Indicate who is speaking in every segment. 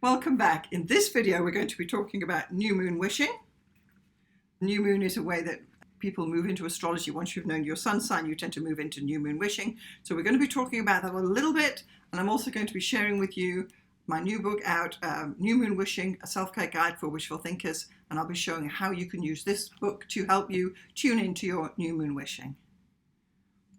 Speaker 1: Welcome back. In this video we're going to be talking about new moon wishing. New moon is a way that people move into astrology. Once you've known your sun sign, you tend to move into new moon wishing. So we're going to be talking about that a little bit, and I'm also going to be sharing with you my new book out, New Moon Wishing, a self-care guide for wishful thinkers, and I'll be showing how you can use this book to help you tune into your new moon wishing.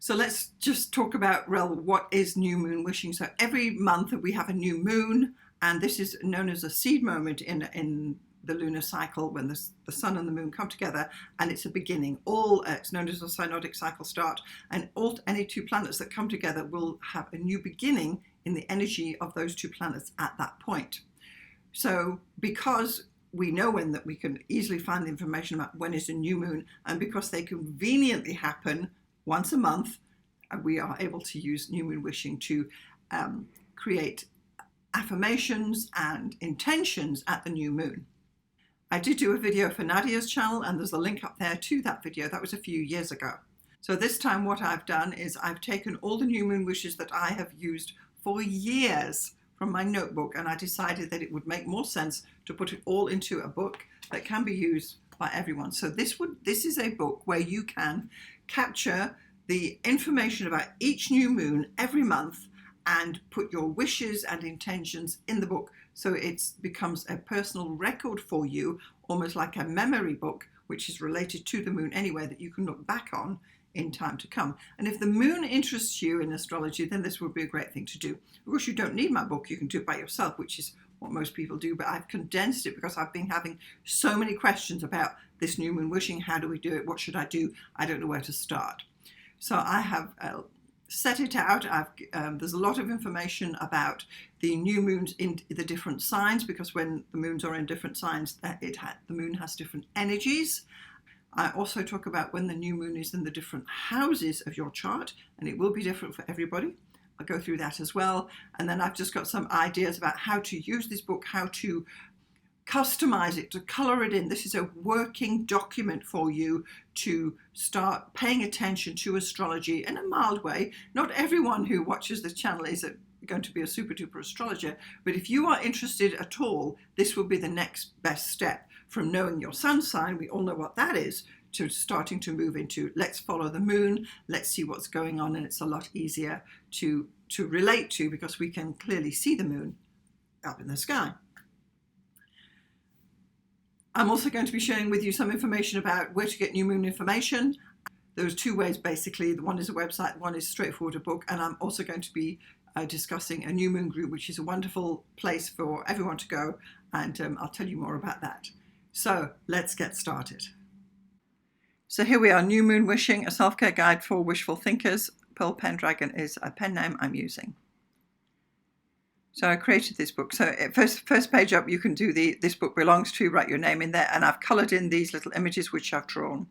Speaker 1: So let's just talk about, well, what is new moon wishing? So every month we have a new moon, and this is known as a seed moment in the lunar cycle when the sun and the moon come together, and it's a beginning. It's known as a synodic cycle start, and any two planets that come together will have a new beginning in the energy of those two planets at that point. So because we know that we can easily find the information about when is a new moon, and because they conveniently happen once a month, we are able to use new moon wishing to create affirmations and intentions at the new moon. I did do a video for Nadia's channel, and there's a link up there to that video. That was a few years ago. So this time what I've done is I've taken all the new moon wishes that I have used for years from my notebook, and I decided that it would make more sense to put it all into a book that can be used by everyone. So this is a book where you can capture the information about each new moon every month and put your wishes and intentions in the book. So it becomes a personal record for you, almost like a memory book, which is related to the moon anyway, that you can look back on in time to come. And if the moon interests you in astrology, then this would be a great thing to do. Of course, you don't need my book. You can do it by yourself, which is what most people do, but I've condensed it because I've been having so many questions about this new moon wishing. How do we do it? What should I do? I don't know where to start. So I have set it out. There's a lot of information about the new moons in the different signs, because when the moons are in different signs, the moon has different energies. I also talk about when the new moon is in the different houses of your chart, and it will be different for everybody. I'll go through that as well. And then I've just got some ideas about how to use this book, how to customize it, to color it in. This is a working document for you to start paying attention to astrology in a mild way. Not everyone who watches this channel is going to be a super duper astrologer, but if you are interested at all, this will be the next best step from knowing your sun sign. We all know what that is, to starting to move into let's follow the moon, let's see what's going on, and it's a lot easier to relate to because we can clearly see the moon up in the sky. I'm also going to be sharing with you some information about where to get new moon information. There's two ways basically. One is a website, one is straightforward a book, and I'm also going to be discussing a new moon group, which is a wonderful place for everyone to go, and I'll tell you more about that. So let's get started. So here we are, New Moon Wishing, a self-care guide for wishful thinkers. Pearl Pendragon is a pen name I'm using. So I created this book. So first page up, you can do this book belongs to, write your name in there, and I've colored in these little images which I've drawn.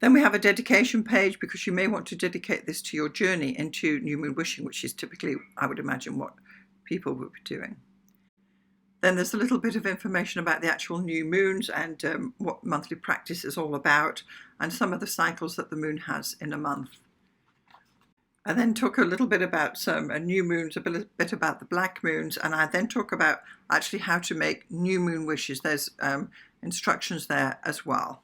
Speaker 1: Then we have a dedication page, because you may want to dedicate this to your journey into New Moon Wishing, which is typically, I would imagine, what people would be doing. Then there's a little bit of information about the actual new moons and what monthly practice is all about, and some of the cycles that the moon has in a month. I then talk a little bit about some new moons, a bit about the black moons, and I then talk about actually how to make new moon wishes. There's instructions there as well.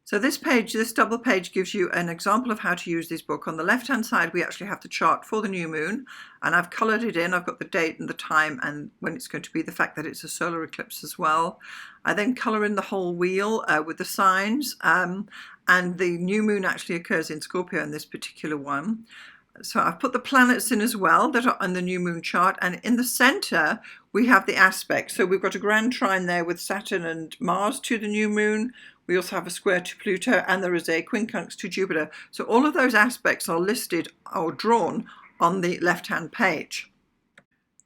Speaker 1: So this double page gives you an example of how to use this book. On the left-hand side, we actually have the chart for the new moon, and I've colored it in. I've got the date and the time and when it's going to be, the fact that it's a solar eclipse as well. I then color in the whole wheel with the signs, and the new moon actually occurs in Scorpio in this particular one. So I've put the planets in as well that are on the new moon chart, and in the center we have the aspects. So we've got a grand trine there with Saturn and Mars to the new moon. We also have a square to Pluto, and there is a quincunx to Jupiter. So all of those aspects are listed or drawn on the left-hand page.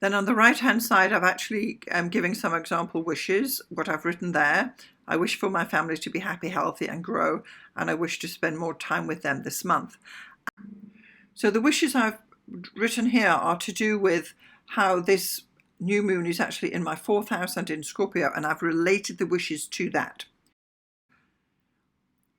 Speaker 1: Then on the right-hand side, I've actually giving some example wishes, what I've written there. I wish for my family to be happy, healthy, and grow, and I wish to spend more time with them this month. So the wishes I've written here are to do with how this new moon is actually in my 4th house and in Scorpio, and I've related the wishes to that.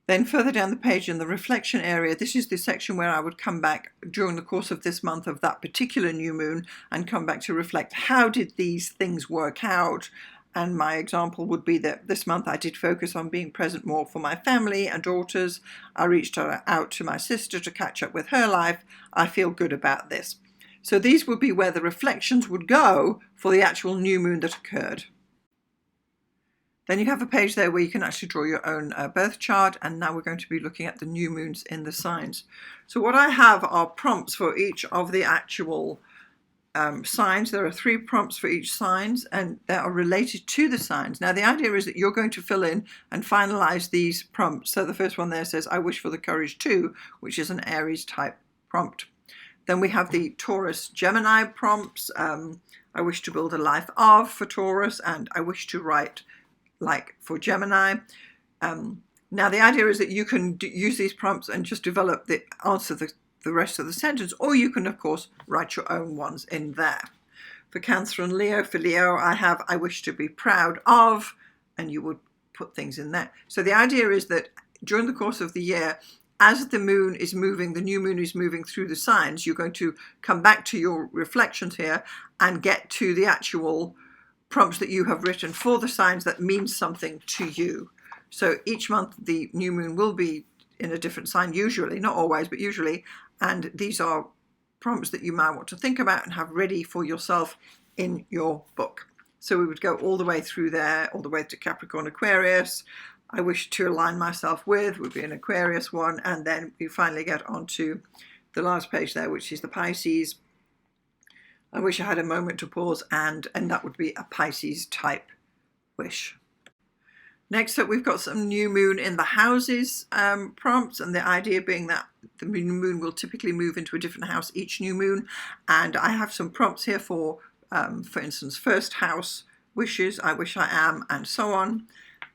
Speaker 1: Then further down the page in the reflection area, this is the section where I would come back during the course of this month of that particular new moon and come back to reflect, how did these things work out? And my example would be that this month I did focus on being present more for my family and daughters. I reached out to my sister to catch up with her life. I feel good about this. So these would be where the reflections would go for the actual new moon that occurred. Then you have a page there where you can actually draw your own birth chart, and now we're going to be looking at the new moons in the signs. So what I have are prompts for each of the actual signs. There are 3 prompts for each signs, and they are related to the signs. Now the idea is that you're going to fill in and finalize these prompts. So the first one there says, I wish for the courage to, which is an Aries type prompt. Then we have the Taurus Gemini prompts. I wish to build a life of for Taurus, and I wish to write like for Gemini. Now the idea is that you can use these prompts and just develop the answer the rest of the sentence, or you can of course write your own ones in there. For Cancer and Leo, for Leo I have I wish to be proud of, and you would put things in there. So the idea is that during the course of the year, as the moon is moving, the new moon is moving through the signs, you're going to come back to your reflections here and get to the actual prompts that you have written for the signs that mean something to you. So each month the new moon will be in a different sign, usually, not always, but usually, and these are prompts that you might want to think about and have ready for yourself in your book. So we would go all the way through there, all the way to Capricorn, Aquarius. I wish to align myself with would be an Aquarius one, and then we finally get onto the last page there, which is the Pisces. I wish I had a moment to pause, and that would be a Pisces type wish. Next up, we've got some new moon in the houses prompts, and the idea being that the new moon will typically move into a different house each new moon. And I have some prompts here for instance, first house wishes, I wish I am, and so on.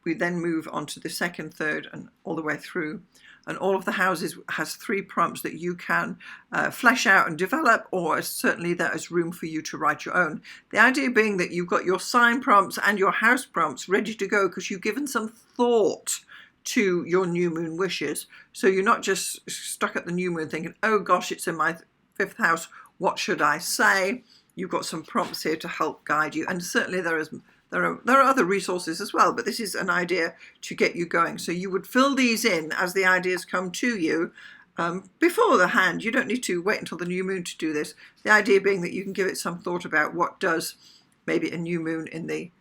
Speaker 1: We then move on to the second, third, and all the way through. And all of the houses has 3 prompts that you can flesh out and develop, or certainly there is room for you to write your own. The idea being that you've got your sign prompts and your house prompts ready to go because you've given some thought to your new moon wishes. So you're not just stuck at the new moon thinking, oh gosh, it's in my 5th house, what should I say? You've got some prompts here to help guide you. And certainly there are other resources as well, but this is an idea to get you going. So you would fill these in as the ideas come to you before the hand. You don't need to wait until the new moon to do this. The idea being that you can give it some thought about what does maybe a new moon in the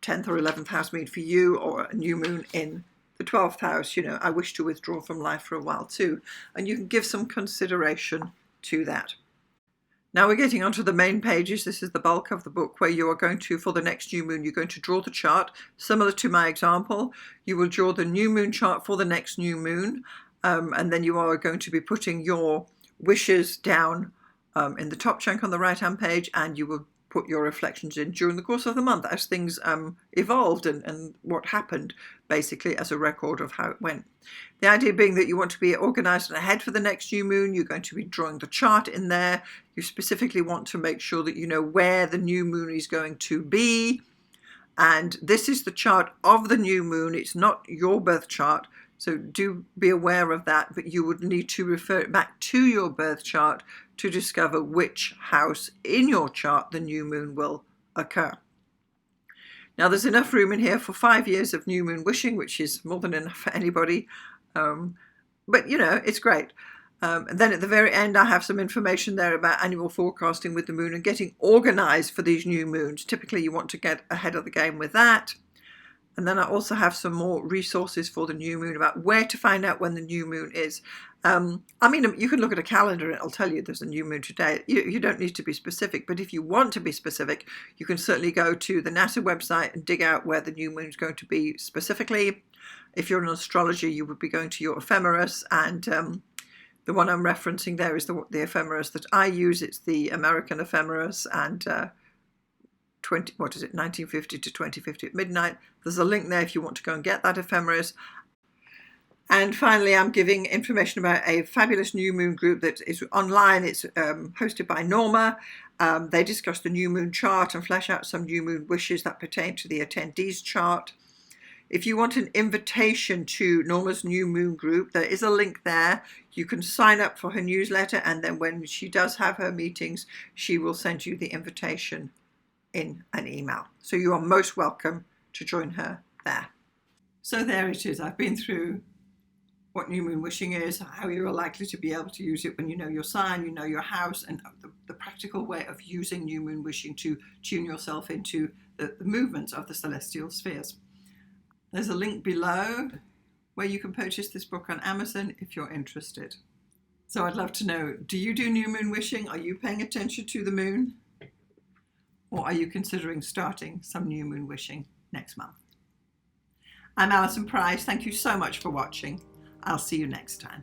Speaker 1: 10th or 11th house mean for you, or a new moon in the 12th house. You know, I wish to withdraw from life for a while too. And you can give some consideration to that. Now we're getting onto the main pages. This is the bulk of the book, where you are going to, for the next new moon, you're going to draw the chart. Similar to my example, you will draw the new moon chart for the next new moon. And then you are going to be putting your wishes down in the top chunk on the right-hand page, and you will put your reflections in during the course of the month as things evolved and what happened, basically as a record of how it went. The idea being that you want to be organized and ahead for the next new moon. You're going to be drawing the chart in there. You specifically want to make sure that you know where the new moon is going to be. And this is the chart of the new moon. It's not your birth chart. So do be aware of that, but you would need to refer it back to your birth chart to discover which house in your chart the new moon will occur. Now there's enough room in here for 5 years of new moon wishing, which is more than enough for anybody. But you know, it's great. And then at the very end, I have some information there about annual forecasting with the moon and getting organized for these new moons. Typically you want to get ahead of the game with that. And then I also have some more resources for the new moon about where to find out when the new moon is. I mean, you can look at a calendar and it'll tell you there's a new moon today. You don't need to be specific, but if you want to be specific, you can certainly go to the NASA website and dig out where the new moon is going to be specifically. If you're in astrology, you would be going to your ephemeris, and the one I'm referencing there is the ephemeris that I use. It's the American ephemeris, and 1950 to 2050 at midnight. There's a link there if you want to go and get that ephemeris. And finally, I'm giving information about a fabulous new moon group that is online. It's hosted by Norma. They discuss the new moon chart and flesh out some new moon wishes that pertain to the attendees chart. If you want an invitation to Norma's New Moon group, there is a link there. You can sign up for her newsletter, and then when she does have her meetings, she will send you the invitation in an email. So you are most welcome to join her there. So there it is. I've been through what new moon wishing is, how you are likely to be able to use it when you know your sign, you know your house, and the practical way of using new moon wishing to tune yourself into the movements of the celestial spheres. There's a link below where you can purchase this book on Amazon if you're interested. So I'd love to know, do you do new moon wishing? Are you paying attention to the moon? Or are you considering starting some new moon wishing next month? I'm Alison Price. Thank you so much for watching. I'll see you next time.